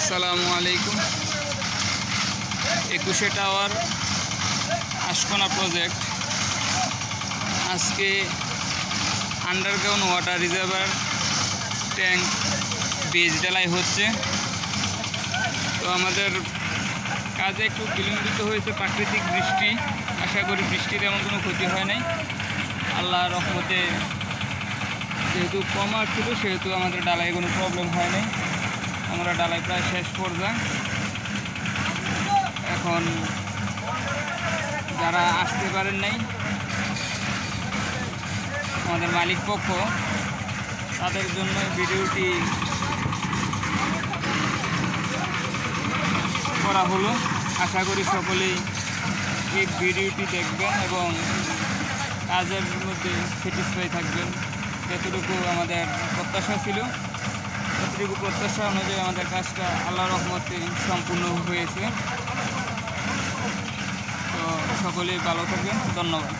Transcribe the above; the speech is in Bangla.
আসসালামু আলাইকুম। 21 টাওয়ার আশকোনা প্রজেক্ট আজকে underground water reservoir tank base ঢালাই হচ্ছে। তো আমাদের কাজে একটু বিলম্বিত হয়েছে, প্রাকৃতিক বৃষ্টি। আশা করি বৃষ্টির এমন কোনো ক্ষতি হয় নাই। আল্লাহর রহমতে যেহেতু কম আসছিল সেহেতু আমাদের ডালায় কোনো প্রবলেম হয় নাই। আমরা ডালাই প্রায় শেষ পর্যায়ে। এখন যারা আসতে পারেন নাই আমাদের মালিক পক্ষ, তাদের জন্য ভিডিওটি করা হলো। আশা করি সকলেই এই ভিডিওটি দেখবেন এবং কাজের মধ্যে স্যাটিসফাই থাকবেন। যতটুকু আমাদের প্রত্যাশা ছিল ততটুকু প্রত্যাশা অনুযায়ী আমাদের কাজটা আল্লাহর রহমতে সম্পূর্ণ হয়েছে। তো সকলেই ভালো থাকবেন। ধন্যবাদ।